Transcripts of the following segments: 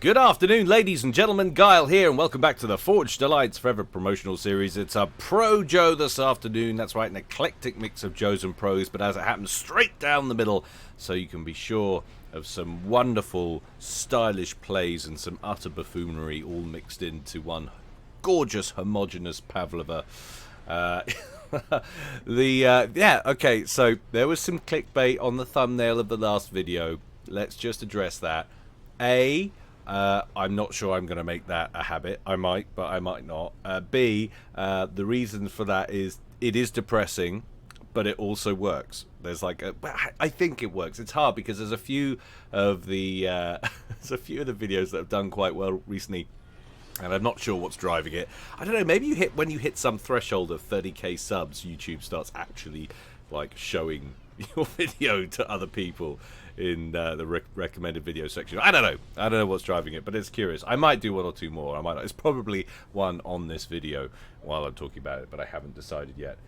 Good afternoon, ladies and gentlemen. Guile here, and welcome back to the Forged Delights Forever promotional series. It's a Pro Joe this afternoon. That's right, an eclectic mix of Joes and Pros, but as it happens, straight down the middle, so you can be sure of some wonderful, stylish plays and some utter buffoonery all mixed into one gorgeous, homogeneous Pavlova. Okay, so there was some clickbait on the thumbnail of the last video. Let's just address that. I'm not sure I'm going to make that a habit. I might, but I might not. B, the reason for that is it is depressing, but it also works. There's like I think it works. It's hard because there's a few of the videos that have done quite well recently, and I'm not sure what's driving it. I don't know. Maybe when you hit some threshold of 30k subs, YouTube starts actually like showing your video to other people in the recommended video section. I don't know what's driving it, but it's curious. I might do one or two more. I might not. It's probably one on this video while I'm talking about it, but I haven't decided yet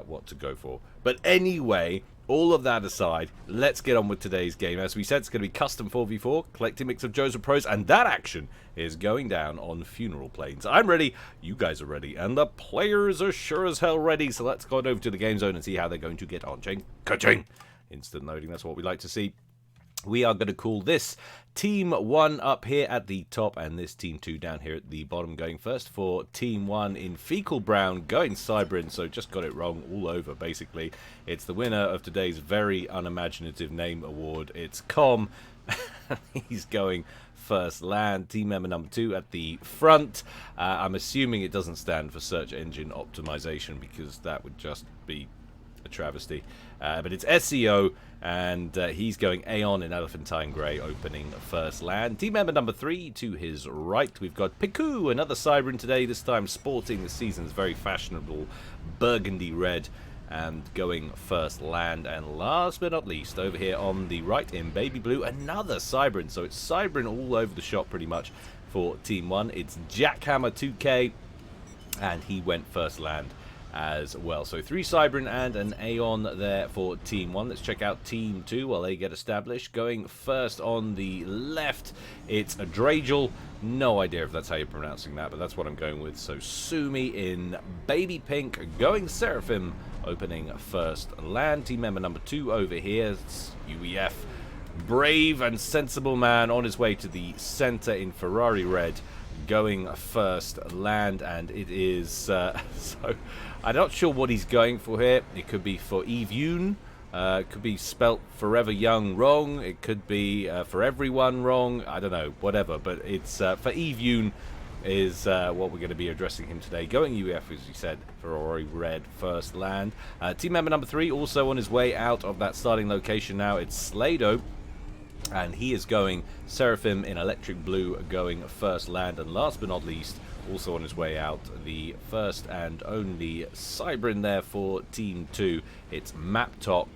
what to go for. But anyway, all of that aside, let's get on with today's game. As we said, it's going to be custom 4v4, collecting mix of Joes and Pros, and that action is going down on Funeral Plains. I'm ready, you guys are ready, and the players are sure as hell ready, so let's go over to the game zone and see how they're going to get on. Ka-ching! Instant loading, that's what we like to see. We are going to call this Team 1 up here at the top and this Team 2 down here at the bottom. Going first for Team 1 in Fecal Brown, going Cybrin, so just got it wrong all over basically. It's the winner of today's very unimaginative name award. It's Com. He's going first land. Team member number 2 at the front. I'm assuming it doesn't stand for search engine optimization because that would just be a travesty. But it's SEO, and he's going Aeon in Elephantine Grey, opening first land. Team member number 3 to his right, we've got Piku, another Cybrin today, this time sporting the season's very fashionable burgundy red, and going first land. And last but not least, over here on the right in baby blue, another Cybrin. So it's Cybrin all over the shop pretty much for Team 1. It's Jackhammer 2K, and he went first land as well. So 3 Cybrin and an Aeon there for Team 1. Let's check out Team 2 while they get established. Going first on the left, it's a Dragel. No idea if that's how you're pronouncing that, but that's what I'm going with. So Sumi in baby pink, going Seraphim, opening first land. Team member number 2 over here, it's UEF. Brave and sensible man on his way to the center in Ferrari red, going first land, and it is so I'm not sure what he's going for here. It could be for Eve Yoon, it could be spelt Forever Young wrong, it could be for everyone wrong, I don't know, whatever, but it's for Eve Yoon is what we're going to be addressing him today. Going UF, as you said, Ferrari red first land. Team member number 3 also on his way out of that starting location now. It's Slado, and he is going Seraphim in electric blue, going first land. And last but not least, also on his way out, the first and only Cybrin there for Team 2. It's Map Top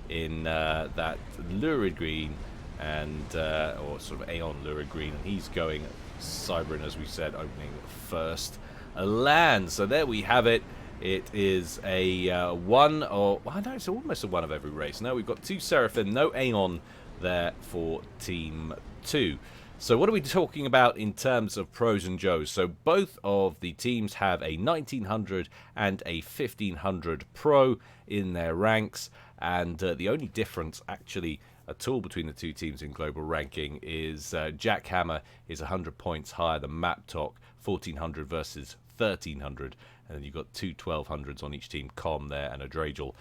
in that lurid green, and or sort of Aeon lurid green, and he's going Cybrin, as we said, opening first land. So there we have it. It is a one, or I know it's almost a one of every race. No, we've got 2 Seraphim, no Aeon there for Team 2. So what are we talking about in terms of Pros and Joes? So both of the teams have a 1900 and a 1500 Pro in their ranks, and the only difference actually at all between the two teams in global ranking is Jackhammer is 100 points higher than Maptok, 1400 versus 1300, and then you've got 2 1200s on each team, Com there and a Dragel.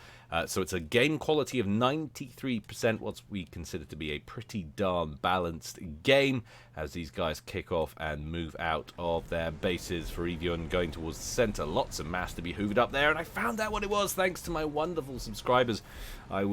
So it's a game quality of 93%, what we consider to be a pretty darn balanced game, as these guys kick off and move out of their bases for Evian, going towards the center. Lots of mass to be hoovered up there, and I found out what it was thanks to my wonderful subscribers. I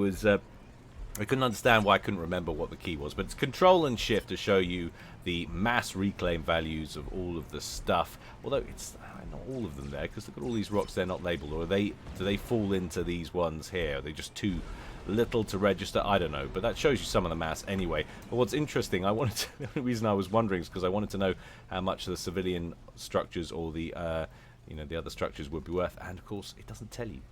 couldn't understand why I couldn't remember what the key was, but it's Control and Shift to show you the mass reclaim values of all of the stuff. Although it's not all of them there, because look at all these rocks, they're not labeled. Or do they fall into these ones here? Are they just too little to register? I don't know, but that shows you some of the mass anyway. But what's interesting, the only reason I was wondering is because I wanted to know how much the civilian structures or the the other structures would be worth, and of course it doesn't tell you.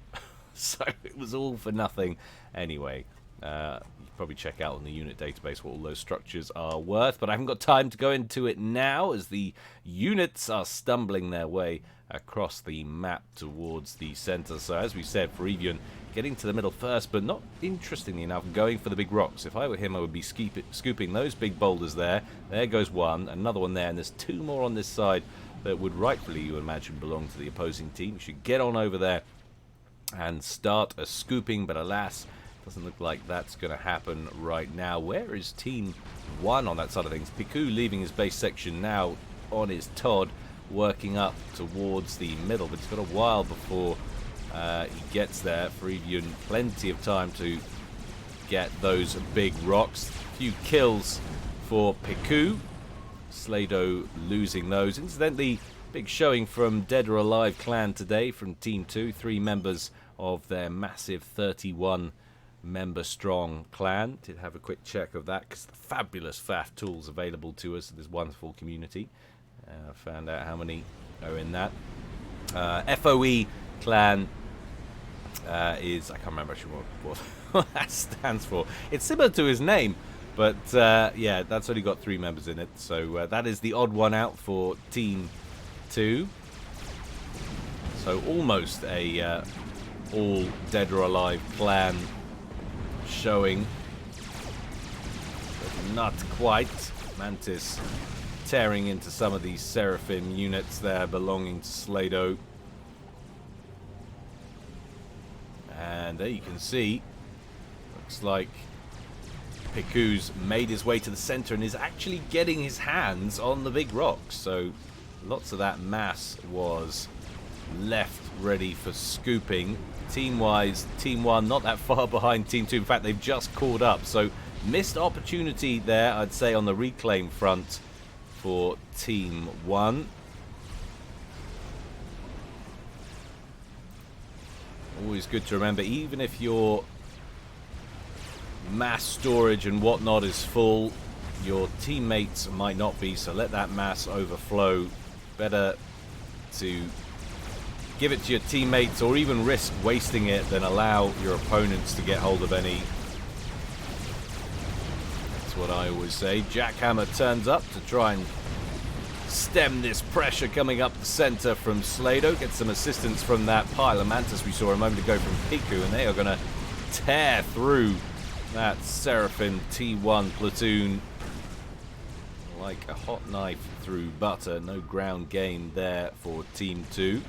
So it was all for nothing anyway. You Probably check out on the unit database what all those structures are worth, but I haven't got time to go into it now as the units are stumbling their way across the map towards the center. So as we said, for Evian, getting to the middle first, but not interestingly enough going for the big rocks. If I were him, I would be scooping those big boulders there. There goes one, another one there, and there's two more on this side that would rightfully, you would imagine, belong to the opposing team. You should get on over there and start a scooping, but alas, doesn't look like that's going to happen right now. Where is Team 1 on that side of things? Piku leaving his base section now on his Todd, working up towards the middle, but he's got a while before he gets there. For Evian, plenty of time to get those big rocks. A few kills for Piku. Slado losing those. Incidentally, big showing from Dead or Alive clan today from Team 2. 3 members of their massive 31 member strong clan. Did have a quick check of that because the fabulous FAF tools available to us in this wonderful community. Found out how many are in that. FOE clan is, I can't remember actually what that stands for. It's similar to his name, but yeah, that's only got 3 members in it. So that is the odd one out for Team 2. So almost a all Dead or Alive clan showing, but not quite. Mantis tearing into some of these Seraphim units there belonging to Slado. And there you can see, looks like Piku's made his way to the center and is actually getting his hands on the big rocks. So lots of that mass was left ready for scooping. Team-wise, Team 1 not that far behind Team 2. In fact, they've just caught up. So missed opportunity there, I'd say, on the reclaim front for Team 1. Always good to remember, even if your mass storage and whatnot is full, your teammates might not be, so let that mass overflow. Better to give it to your teammates or even risk wasting it than allow your opponents to get hold of any. That's what I always say. Jackhammer turns up to try and stem this pressure coming up the center from Slado. Gets some assistance from that pile of Mantis we saw a moment ago from Piku, and they are going to tear through that Seraphim T1 platoon like a hot knife through butter. No ground game there for Team 2.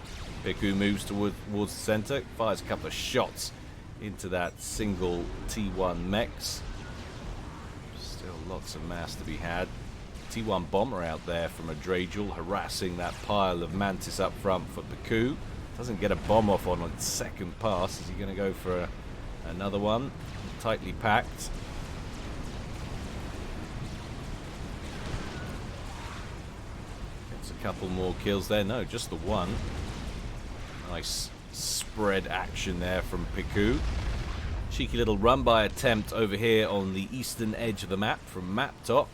Piku moves towards the center, fires a couple of shots into that single T1 mechs. Still lots of mass to be had. T1 bomber out there from a Dragel, harassing that pile of Mantis up front for Piku. Doesn't get a bomb off on its second pass. Is he going to go for another one? Tightly packed. Gets a couple more kills there. No, just the one. Nice spread action there from Piku. Cheeky little run-by attempt over here on the eastern edge of the map from Maptok.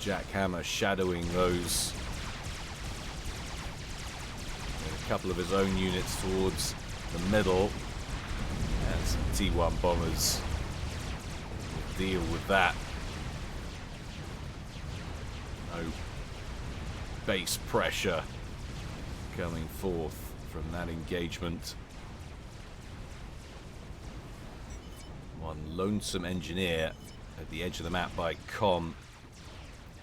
Jackhammer shadowing those. A couple of his own units towards the middle. And some T1 bombers will deal with that. No base pressure coming forth from that engagement. One lonesome engineer at the edge of the map by Com,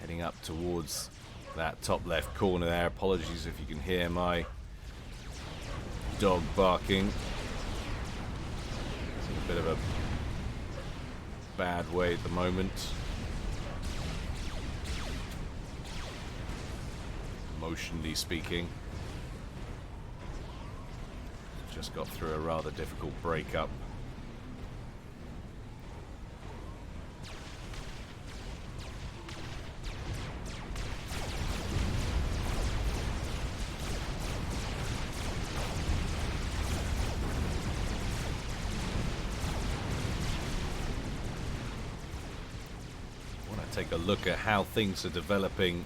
heading up towards that top left corner there. Apologies if you can hear my dog barking. It's in a bit of a bad way at the moment. Emotionally speaking. Just got through a rather difficult breakup. Take a look at how things are developing.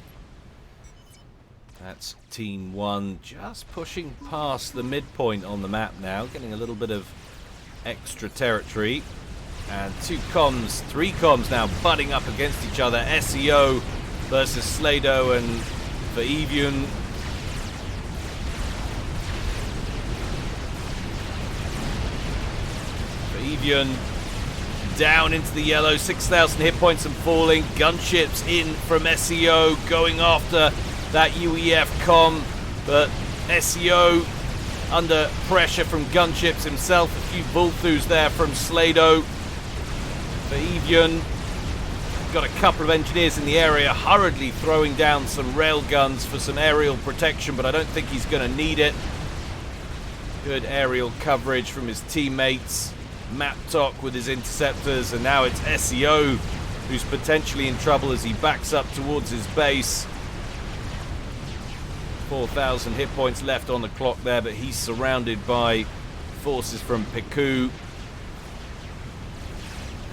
That's Team 1 just pushing past the midpoint on the map now, getting a little bit of extra territory. And three comms now butting up against each other. SEO versus Slado and Vaevian. Vaevian down into the yellow, 6,000 hit points and falling. Gunships in from SEO, going after that UEF comm, but SEO under pressure from gunships himself. A few Vulthus there from Slado. Vaevian got a couple of engineers in the area, hurriedly throwing down some rail guns for some aerial protection, but I don't think he's going to need it. Good aerial coverage from his teammates. Maptok with his interceptors, and now it's SEO who's potentially in trouble as he backs up towards his base. 4,000 hit points left on the clock there, but he's surrounded by forces from Piku.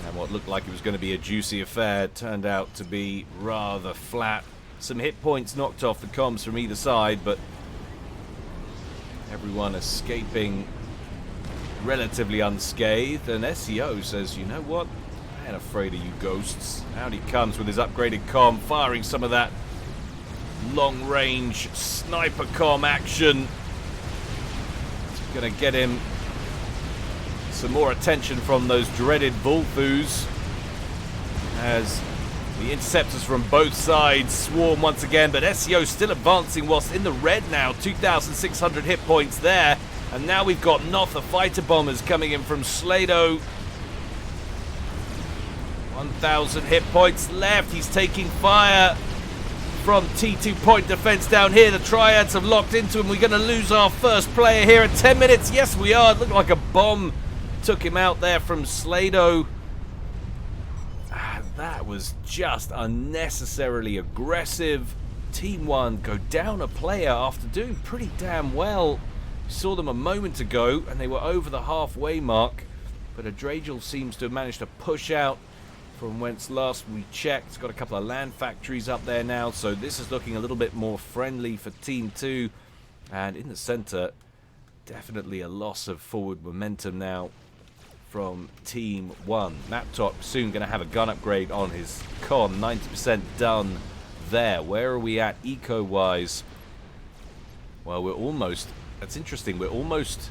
And what looked like it was going to be a juicy affair turned out to be rather flat. Some hit points knocked off the comms from either side, but everyone escaping relatively unscathed. And SEO says, you know what? I ain't afraid of you ghosts. Out he comes with his upgraded comm, firing some of that long-range sniper comm action. It's going to get him some more attention from those dreaded Vulthus as the interceptors from both sides swarm once again, but SEO still advancing whilst in the red now. 2,600 hit points there. And now we've got Notha fighter bombers coming in from Slado. 1,000 hit points left. He's taking fire from T2 point defense down here. The triads have locked into him. We're going to lose our first player here in 10 minutes. Yes, we are. It looked like a bomb took him out there from Slado. That was just unnecessarily aggressive. Team 1 go down a player after doing pretty damn well. Saw them a moment ago and they were over the halfway mark, but Adragel seems to have managed to push out from whence last we checked. It's got a couple of land factories up there now, so this is looking a little bit more friendly for Team 2. And in the center, definitely a loss of forward momentum now from Team 1. Maptop soon going to have a gun upgrade on his con, 90% done there. Where are we at eco-wise? Well, we're almost... That's interesting. We're almost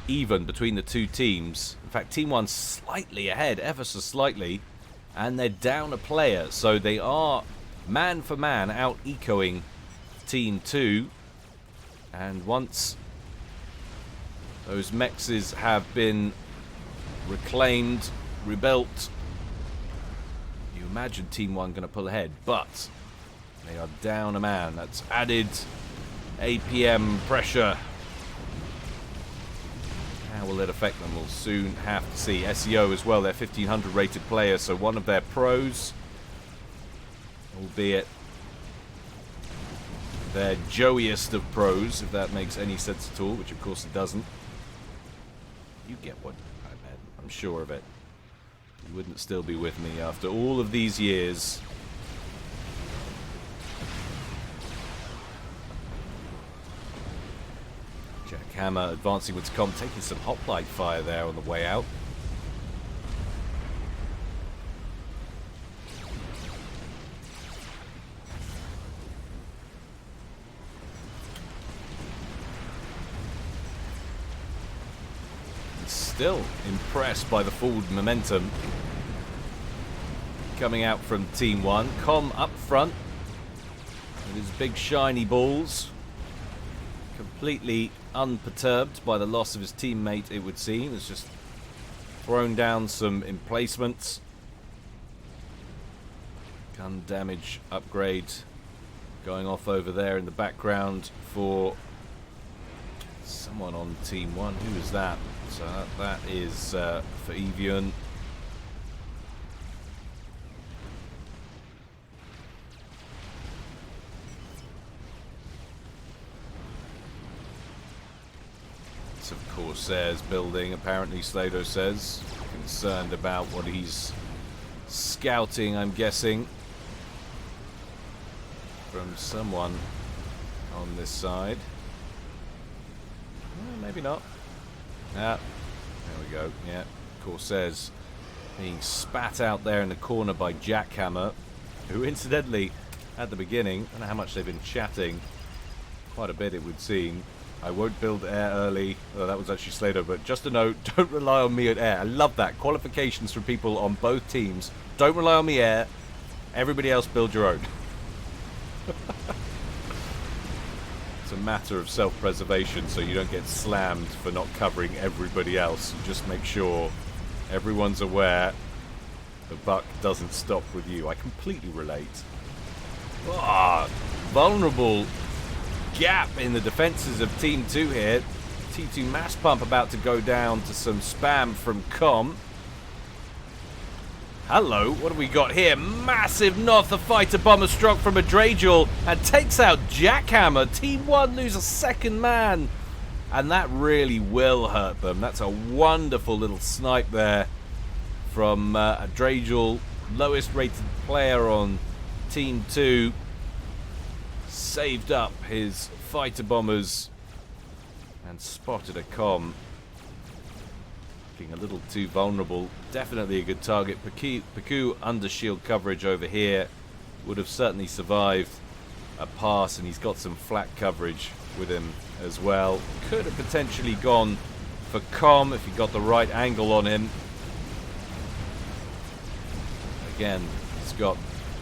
even between the two teams. In fact, Team 1's slightly ahead, ever so slightly, and they're down a player. So they are man for man out ecoing Team 2. And once those mexes have been reclaimed, rebuilt, you imagine Team 1 going to pull ahead, but they are down a man. That's added APM pressure. How will it affect them? We'll soon have to see. SEO as well, they're 1,500 rated players, so one of their pros, albeit their joeyest of pros, if that makes any sense at all, which of course it doesn't. You get what I meant, I'm sure of it. You wouldn't still be with me after all of these years. Jackhammer advancing with comm, taking some hoplite fire there on the way out. Still impressed by the forward momentum coming out from Team 1. Comm up front with his big shiny balls, completely unperturbed by the loss of his teammate, it would seem. He's just thrown down some emplacements. Gun damage upgrade going off over there in the background for someone on Team 1. Who is that? So that is for Evian. It's of Corsairs building, apparently Slado says. Concerned about what he's scouting, I'm guessing, from someone on this side. Well, maybe not. Yeah, we go. Yeah, Corsairs being spat out there in the corner by Jackhammer, who incidentally, at the beginning, I don't know how much they've been chatting, quite a bit it would seem. I won't build air early. Oh, that was actually Slater, but just a note, don't rely on me at air. I love that. Qualifications for people on both teams. Don't rely on me air. Everybody else build your own. It's a matter of self-preservation, so you don't get slammed for not covering everybody else. You just make sure everyone's aware the buck doesn't stop with you. I completely relate. Ah, vulnerable gap in the defenses of Team 2 here. T2 mass pump about to go down to some spam from Com. Hello, what have we got here? Massive Notha fighter bomber struck from a Dragel and takes out Jackhammer. Team 1 lose a second man. And that really will hurt them. That's a wonderful little snipe there from a Dragel, lowest rated player on Team 2. Saved up his fighter bombers and spotted a Com. Looking a little too vulnerable. Definitely a good target. Paku under shield coverage over here would have certainly survived a pass, and he's got some flat coverage with him as well. Could have potentially gone for Com if he got the right angle on him. Again, he's got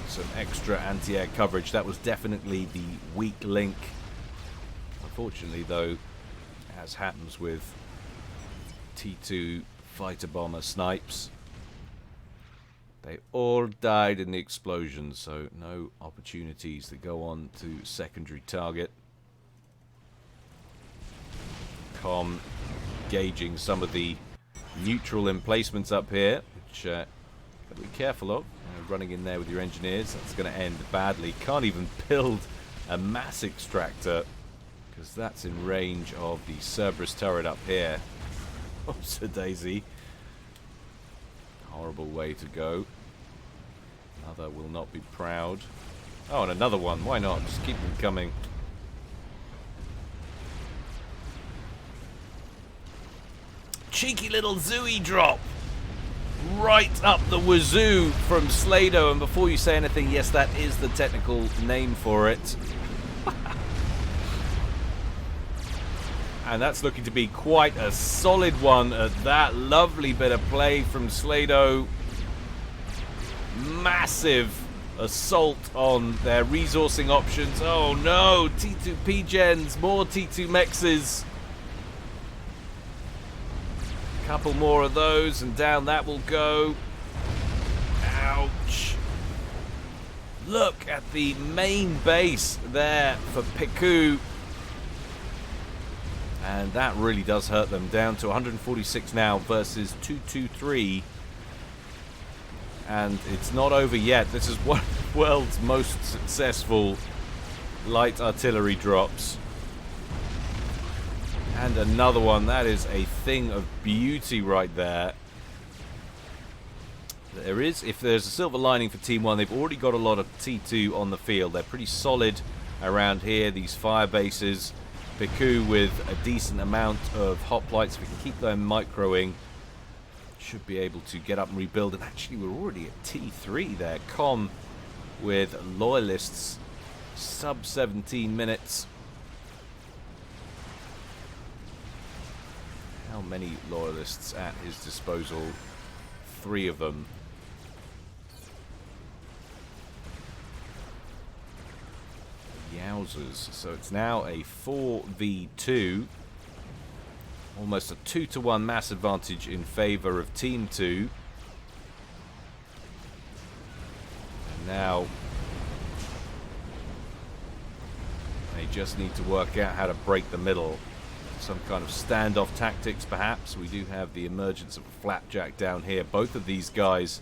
some extra anti-air coverage. That was definitely the weak link. Unfortunately, though, as happens with T2 fighter bomber snipes, they all died in the explosion, so no opportunities to go on to secondary target. Com gauging some of the neutral emplacements up here, which gotta be careful of. Running in there with your engineers, that's going to end badly. Can't even build a mass extractor because that's in range of the Cerberus turret up here. Oh, Sir Daisy. Horrible way to go. Another will not be proud. Oh, and another one. Why not? Just keep them coming. Cheeky little Zooey drop. Right up the wazoo from Slado, and before you say anything, yes, that is the technical name for it. And that's looking to be quite a solid one at that. Lovely bit of play from Slado. Massive assault on their resourcing options. Oh no, T2 P-Gens, more T2 Mexes. Couple more of those and down that will go. Ouch. Look at the main base there for Piku. And that really does hurt them. Down to 146 now versus 223. And it's not over yet. This is one of the world's most successful light artillery drops. And another one. That is a thing of beauty right there. If there's a silver lining for Team 1, they've already got a lot of T2 on the field. They're pretty solid around here, these fire bases. Piku with a decent amount of hoplites. We can keep them microing. Should be able to get up and rebuild. And actually, we're already at T3 there. Com with loyalists. Sub 17 minutes. How many loyalists at his disposal? 3 of them. Yowzers. So it's now a 4v2. Almost a 2-to-1 mass advantage in favor of Team 2. And now they just need to work out how to break the middle. Some kind of standoff tactics, perhaps. We do have the emergence of a flapjack down here. Both of these guys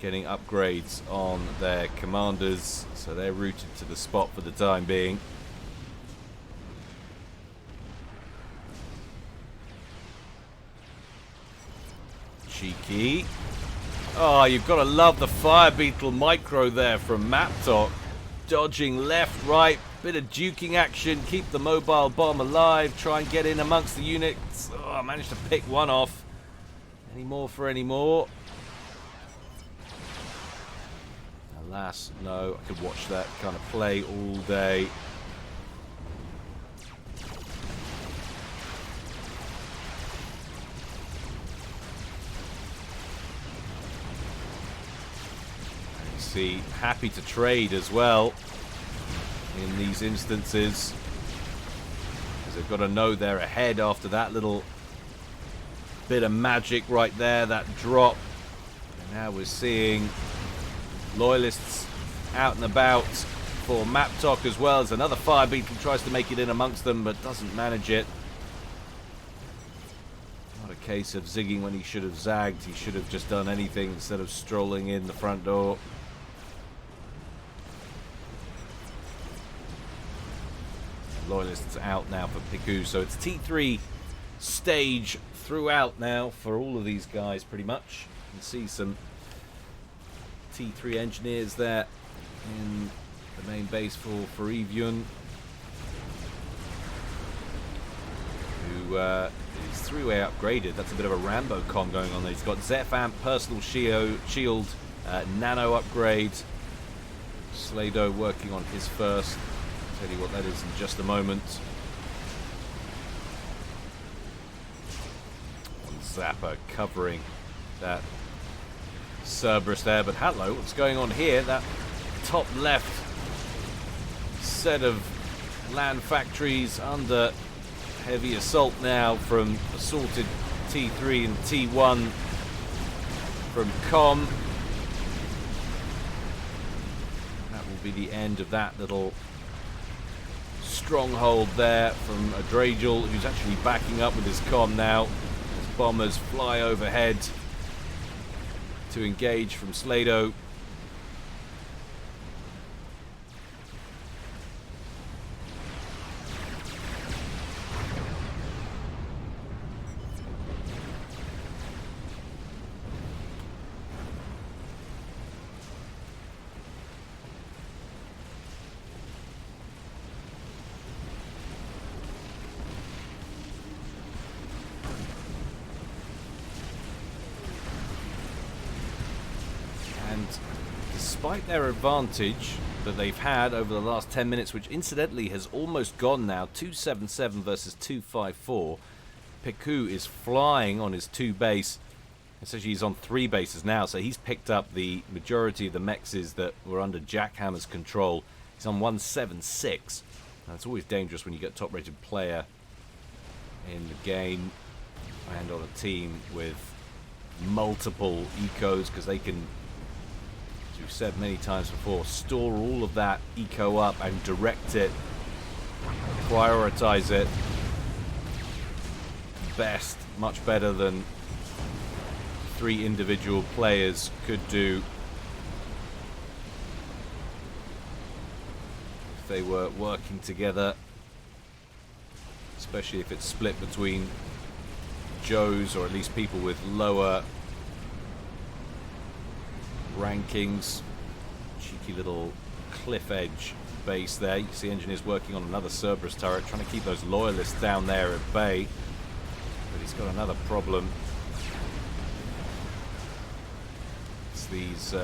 getting upgrades on their commanders, so they're routed to the spot for the time being. Cheeky. Oh, you've got to love the Fire Beetle micro there from Maptalk. Dodging left, right, bit of duking action, keep the mobile bomb alive, try and get in amongst the units. Oh, I managed to pick one off. Any more for any more? Alas, no. I could watch that kind of play all day. And you see, happy to trade as well in these instances. Because they've got to know they're ahead after that little bit of magic right there, that drop. And now we're seeing Loyalists out and about for Map Talk as well as another Fire Beetle tries to make it in amongst them but doesn't manage it. Not a case of zigging when he should have zagged. He should have just done anything instead of strolling in the front door. Loyalists out now for Piku, so it's T3 stage throughout now for all of these guys pretty much. You can see some T3 engineers there in the main base for Evian, who is three-way upgraded. That's a bit of a Rambo con going on there. He's got Zephamp, personal shield, nano upgrade. Slado working on his first. I'll tell you what that is in just a moment. And Zapper covering that Cerberus there, but hello, what's going on here? That top left set of land factories under heavy assault now from assaulted T3 and T1 from Com. That will be the end of that little stronghold there from a Dragel, who's actually backing up with his Com now as bombers fly overhead to engage from Slado. Despite their advantage that they've had over the last 10 minutes, which incidentally has almost gone now, 277 versus 254, Piku is flying on his 2 base. Essentially he's on 3 bases now, so he's picked up the majority of the mexes that were under Jackhammer's control. He's on 176. Now, it's always dangerous when you get a top-rated player in the game and on a team with multiple ecos, because they can, we've said many times before, store all of that eco up and direct it, prioritize it best, much better than 3 individual players could do if they were working together, especially if it's split between Joes or at least people with lower rankings. Cheeky little cliff edge base there. You see engineers working on another Cerberus turret, trying to keep those loyalists down there at bay. But he's got another problem. It's these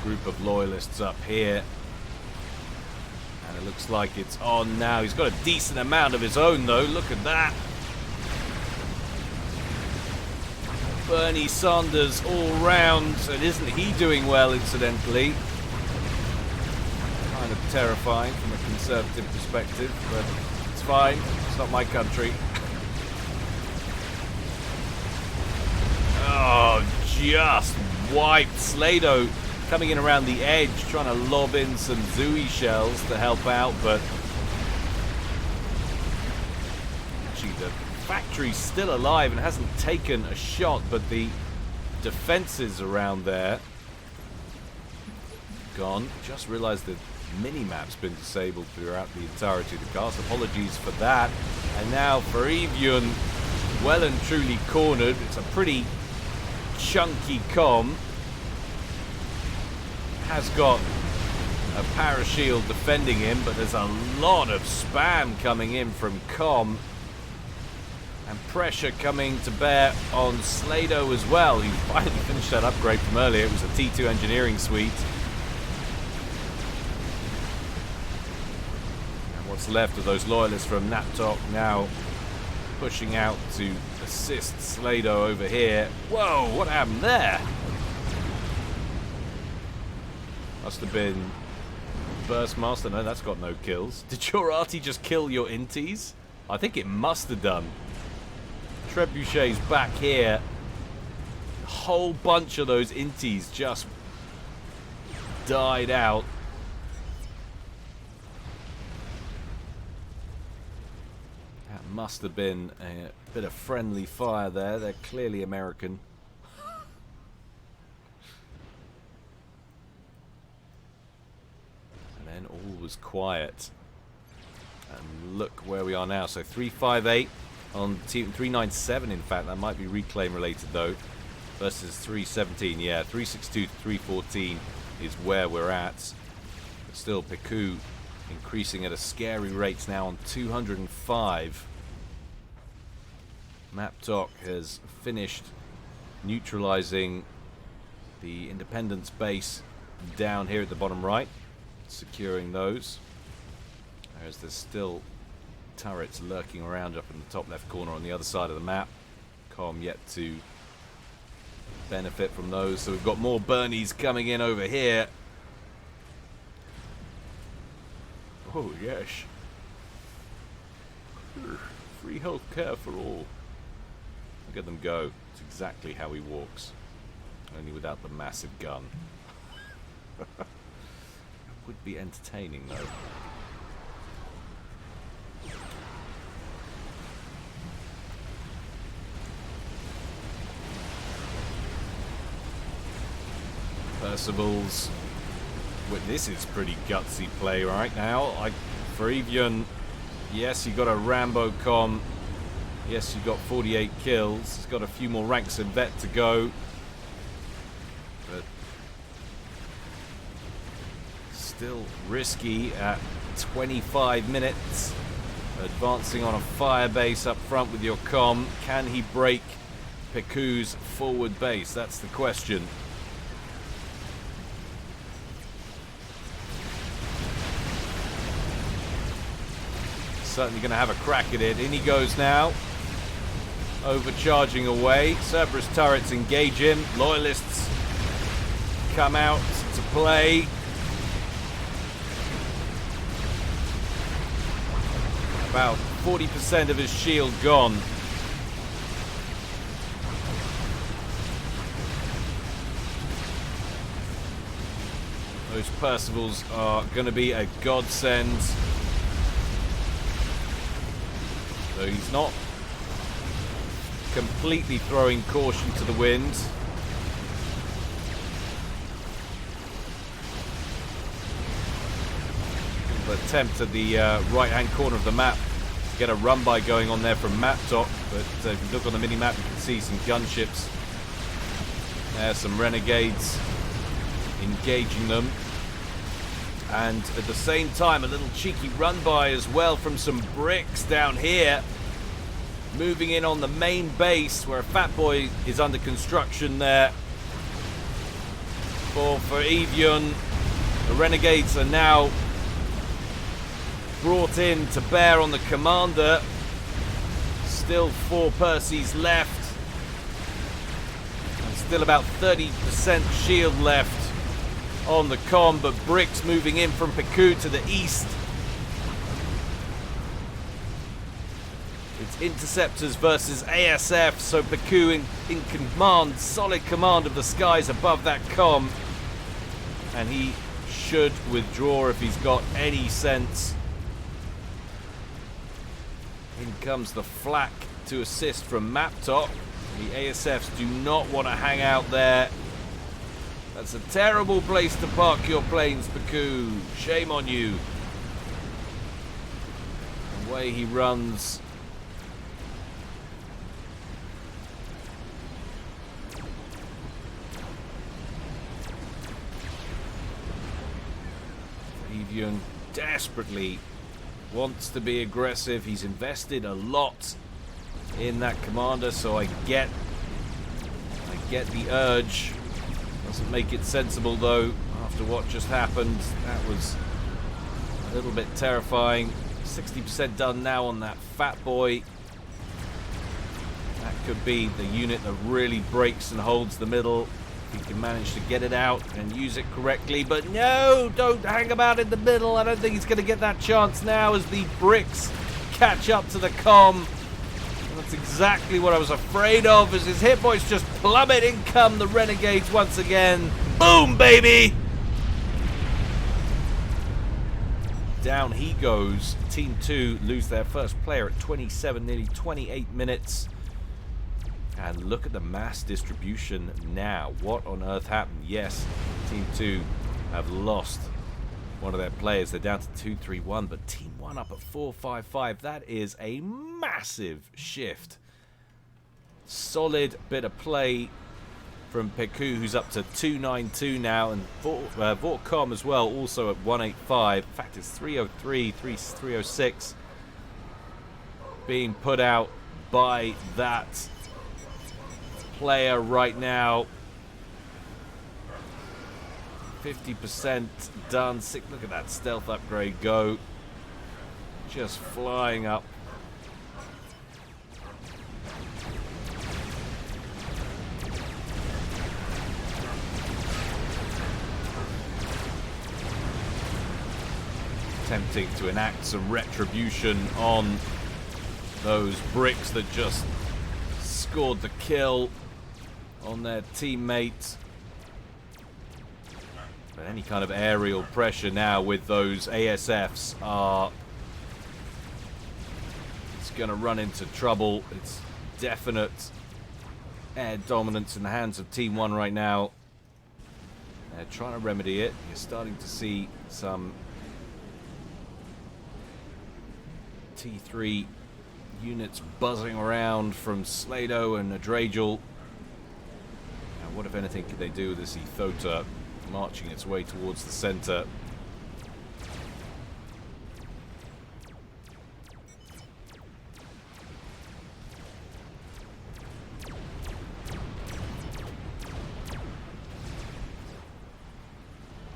group of loyalists up here. And it looks like it's on now. He's got a decent amount of his own though. Look at that. Bernie Sanders all round, and isn't he doing well, incidentally? Kind of terrifying from a conservative perspective, but it's fine. It's not my country. Oh, just wiped. Slado coming in around the edge, trying to lob in some Zooey shells to help out, but actually the factory's still alive and hasn't taken a shot, but the defenses around there gone. Just realized the mini-map's been disabled throughout the entirety of the cast. Apologies for that. And now for Evian, well and truly cornered. It's a pretty chunky Com. Has got a parashield defending him, but there's a lot of spam coming in from Com. And pressure coming to bear on Slado as well. He finally finished that upgrade from earlier. It was a T2 engineering suite. And what's left of those loyalists from Naptok now pushing out to assist Slado over here. Whoa, what happened there? Must have been Burstmaster. No, that's got no kills. Did your arty just kill your inties? I think it must have done. Trebuchet's back here. A whole bunch of those inties just died out. That must have been a bit of friendly fire there. They're clearly American. And then all was quiet. And look where we are now. So 358 on team 397. In fact, that might be reclaim related though. Versus 317. Yeah, 362 to 314 is where we're at. But still, Piku increasing at a scary rate now on 205. Maptok has finished neutralizing the Independence base down here at the bottom right, securing those. Whereas there's still turrets lurking around up in the top left corner on the other side of the map. Com yet to benefit from those. So we've got more Bernies coming in over here. Oh, yes. Free health care for all. Look at them go. It's exactly how he walks. Only without the massive gun. It would be entertaining, though. Percival's. Well, this is pretty gutsy play right now. For Evian, yes, you got a Rambo com. Yes, you got 48 kills. He's got a few more ranks of vet to go. But still risky at 25 minutes. Advancing on a fire base up front with your com. Can he break Piku's forward base? That's the question. Certainly going to have a crack at it. In he goes now. Overcharging away. Cerberus turrets engage him. Loyalists come out to play. About 40% of his shield gone. Those Percivals are going to be a godsend. So he's not completely throwing caution to the wind. Attempt at the right-hand corner of the map to get a run-by going on there from Maptok, but if you look on the mini-map, you can see some gunships. There's some renegades engaging them. And at the same time, a little cheeky run-by as well from some bricks down here. Moving in on the main base where a Fat Boy is under construction there. For Evian, the renegades are now brought in to bear on the commander. Still 4 Percys left. And still about 30% shield left on the com, but bricks moving in from Piku to the east. It's interceptors versus ASF, so Piku in command, solid command of the skies above that com. And he should withdraw if he's got any sense. In comes the flak to assist from Maptok. The ASFs do not want to hang out there. That's a terrible place to park your planes, Piku. Shame on you. Away he runs. Evian desperately wants to be aggressive. He's invested a lot in that commander, so I get the urge. Doesn't make it sensible though after what just happened. That was a little bit terrifying. 60% done now on that fat boy. That could be the unit that really breaks and holds the middle. He can manage to get it out and use it correctly, but no, don't hang about in the middle. I don't think he's going to get that chance now as the bricks catch up to the comm. And that's exactly what I was afraid of, as his hit points just plummet. In come the renegades once again. Boom, baby! Down he goes. Team 2 lose their first player at 27, nearly 28 minutes. And look at the mass distribution now. What on earth happened? Yes, Team 2 have lost one of their players. They're down to 2-3-1, but Team 1 up at 4-5-5. That is a massive shift. Solid bit of play from Peku, who's up to 292 now, and Vortcom as well, also at 185. In fact, it's 303, 306 being put out by that player right now. 50% done. Look at that stealth upgrade go. Just flying up. Attempting to enact some retribution on those bricks that just scored the kill on their teammates. But any kind of aerial pressure now with those ASFs it's going to run into trouble. It's definite air dominance in the hands of Team 1 right now. They're trying to remedy it. You're starting to see some T3 units buzzing around from Slado and Adragel. Now, what, if anything, could they do with this Ethota marching its way towards the center?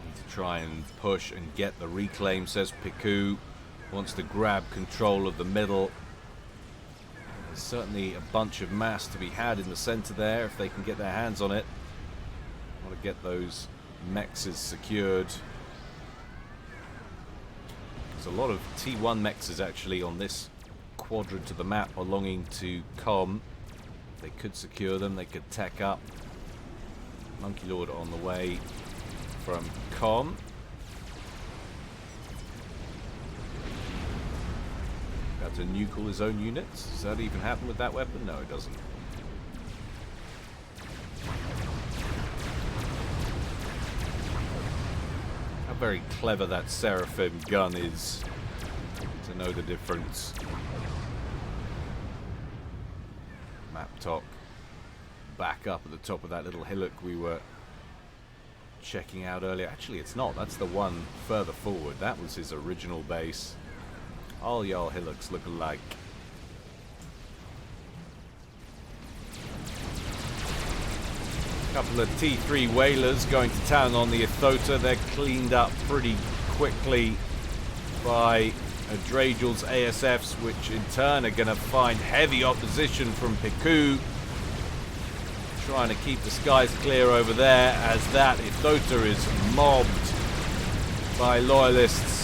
Need to try and push and get the reclaim, says Peku. Wants to grab control of the middle. There's certainly a bunch of mass to be had in the center there if they can get their hands on it. Want to get those mexes secured. There's a lot of T1 mexes actually on this quadrant of the map belonging to Com. If they could secure them, they could tech up. Monkey Lord on the way from Com. About to nuke all his own units. Does that even happen with that weapon? No, it doesn't. How very clever that Seraphim gun is to know the difference. Map talk back up at the top of that little hillock we were checking out earlier. Actually, it's not. That's the one further forward. That was his original base. All y'all hillocks look alike. Couple of T3 whalers going to town on the Ethota. They're cleaned up pretty quickly by Adragel's ASFs, which in turn are going to find heavy opposition from Peku. Trying to keep the skies clear over there as that Ethota is mobbed by loyalists.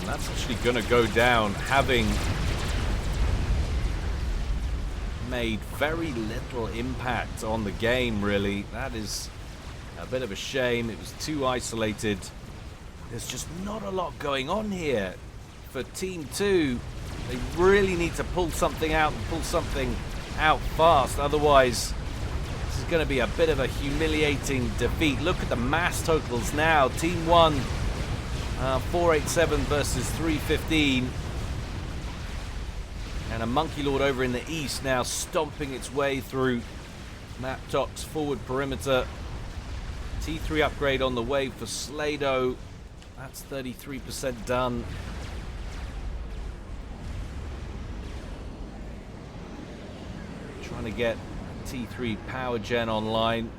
That's actually going to go down, having made very little impact on the game, really. That is a bit of a shame. It was too isolated. There's just not a lot going on here for Team 2. They really need to pull something out and pull something out fast. Otherwise, This is going to be a bit of a humiliating defeat. Look at the mass totals now. Team 1, 487 versus 315. And a Monkey Lord over in the east now stomping its way through Maptok's forward perimeter. T3 upgrade on the way for Slado. That's 33% done. Trying to get T3 power gen online.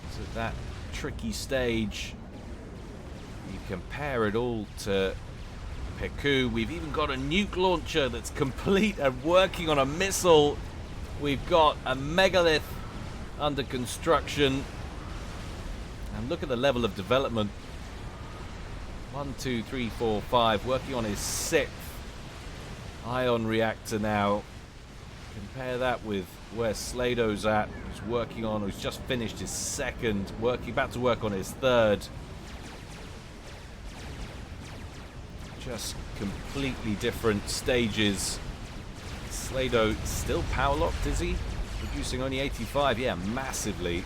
It's at that tricky stage. You compare it all to Peku. We've even got a nuke launcher that's complete and working on a missile. We've got a megalith under construction. And look at the level of development. 1, 2, 3, 4, 5. Working on his 6th ion reactor now. Compare that with where Slado's at. He's working on, who's just finished his 2nd. About to work on his 3rd. Just completely different stages. Slado still power locked, is he? Producing only 85. Yeah, massively.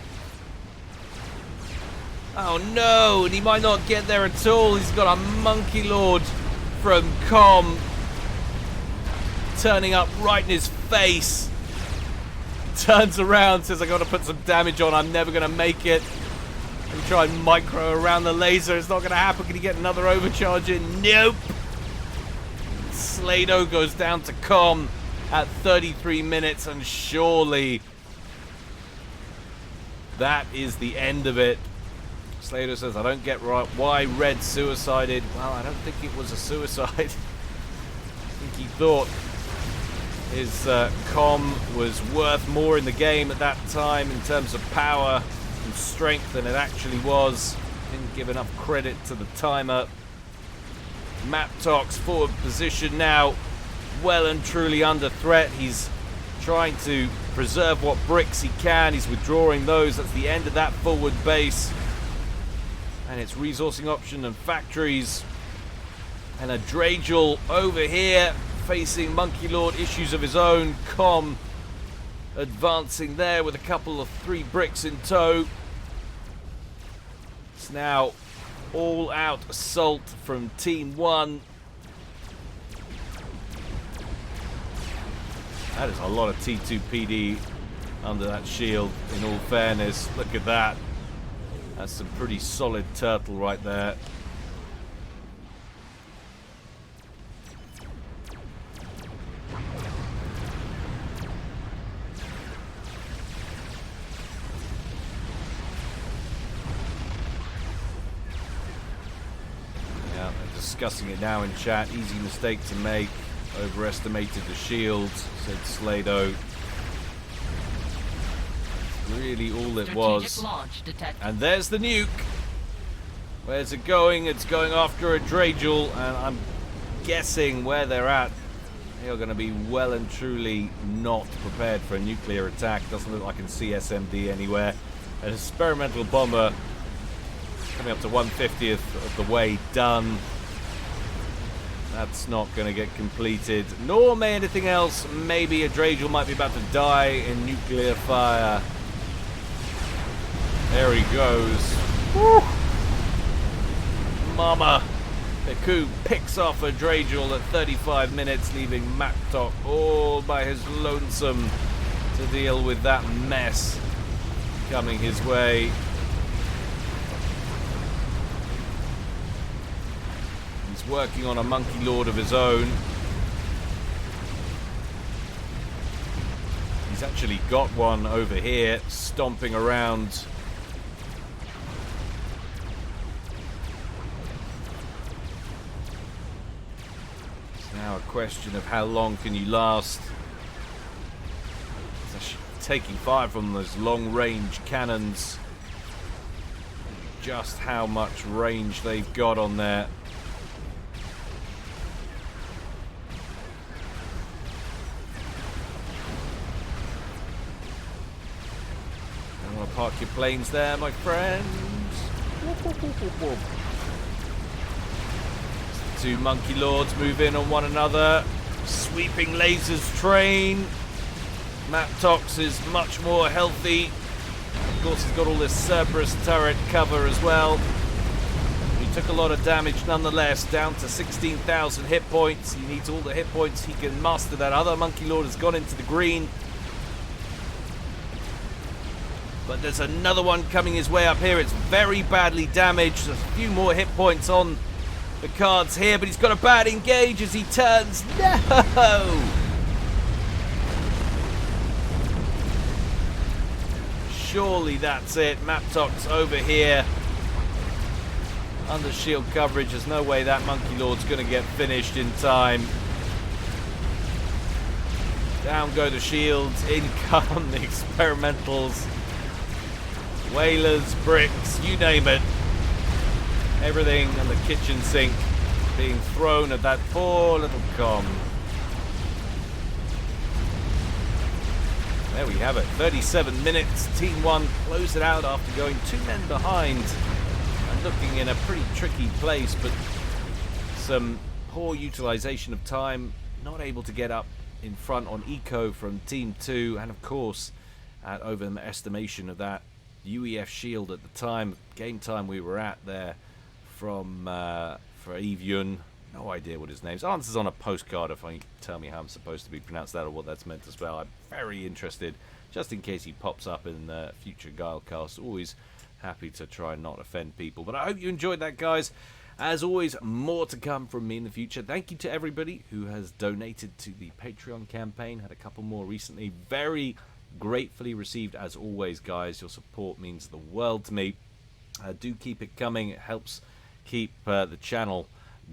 Oh no, and he might not get there at all. He's got a Monkey Lord from Com turning up right in his face. Turns around, says I gotta put some damage on, I'm never gonna make it. And try and micro around the laser, it's not gonna happen. Can he get another overcharge in? Nope. Slado goes down to Com at 33 minutes, and surely that is the end of it. Slado says, I don't get right why Red suicided. Well, I don't think it was a suicide. I think he thought his com was worth more in the game at that time in terms of power and strength than it actually was. Didn't give enough credit to the timer. Maptok's forward position now well and truly under threat. He's trying to preserve what bricks he can. He's withdrawing those. That's the end of that forward base. And it's resourcing option and factories. And a Dragel over here facing Monkey Lord, issues of his own. Com advancing there with a couple of 3 bricks in tow. It's now all out assault from Team 1. That is a lot of T2PD under that shield, in all fairness. Look at that. That's some pretty solid turtle right there. Yeah, they're discussing it now in chat. Easy mistake to make. Overestimated the shields, said Slado. Really all it was. And there's the nuke. Where's it going? It's going after a Dragel, and I'm guessing where they're at, they are going to be well and truly not prepared for a nuclear attack. Doesn't look like I can see SMD anywhere. An experimental bomber coming up to 1/50th of the way done. That's not going to get completed, nor may anything else. Maybe a Dragel might be about to die in nuclear fire. There he goes. Woo! Mama. Peku picks off a Dragel at 35 minutes, leaving Maptok all by his lonesome to deal with that mess coming his way. He's working on a Monkey Lord of his own. He's actually got one over here, stomping around. Now a question of how long can you last. It's taking fire from those long-range cannons. Just how much range they've got on there. You want to park your planes there, my friends? Whoop, whoop, whoop, whoop, whoop. 2 Monkey Lords move in on one another. Sweeping lasers train. Maptox is much more healthy. Of course, he's got all this Cerberus turret cover as well. He took a lot of damage nonetheless, down to 16,000 hit points. He needs all the hit points he can muster. That other Monkey Lord has gone into the green. But there's another one coming his way up here. It's very badly damaged. There's a few more hit points on the cards here, but he's got a bad engage as he turns. No! Surely that's it. Maptox over here. Under shield coverage. There's no way that Monkey Lord's going to get finished in time. Down go the shields. In come the experimentals. Whalers, bricks, you name it. Everything in the kitchen sink being thrown at that poor little com. There we have it. 37 minutes. Team 1 closed it out after going 2 men behind and looking in a pretty tricky place, but some poor utilization of time. Not able to get up in front on eco from Team 2, and of course, at overestimation of that UEF shield at the time, game time we were at there from for Evyun. No idea what his name is. Answers on a postcard if I can tell me how I'm supposed to be pronounced that or what that's meant as well. I'm very interested, just in case he pops up in future Guilecast. Always happy to try and not offend people. But I hope you enjoyed that, guys. As always, more to come from me in the future. Thank you to everybody who has donated to the Patreon campaign. Had a couple more recently. Very gratefully received, as always, guys. Your support means the world to me. Do keep it coming. It helps keep the channel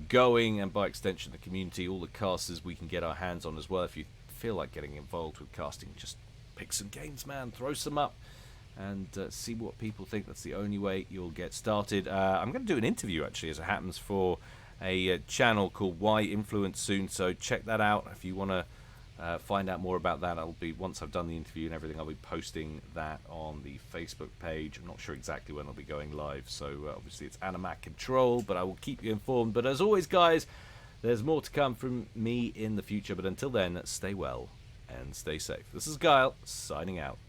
going, and by extension the community, all the casters we can get our hands on as well. If you feel like getting involved with casting, just pick some games, man, throw some up and see what people think. That's the only way you'll get started. I'm going to do an interview actually, as it happens, for a channel called Why Influence soon, so check that out if you want to find out more about that. I'll be, once I've done the interview and everything, I'll be posting that on the Facebook page. I'm not sure exactly when I'll be going live, so obviously it's Animac Control, but I will keep you informed. But as always, guys, there's more to come from me in the future, but until then, stay well and stay safe. This is Guile, signing out.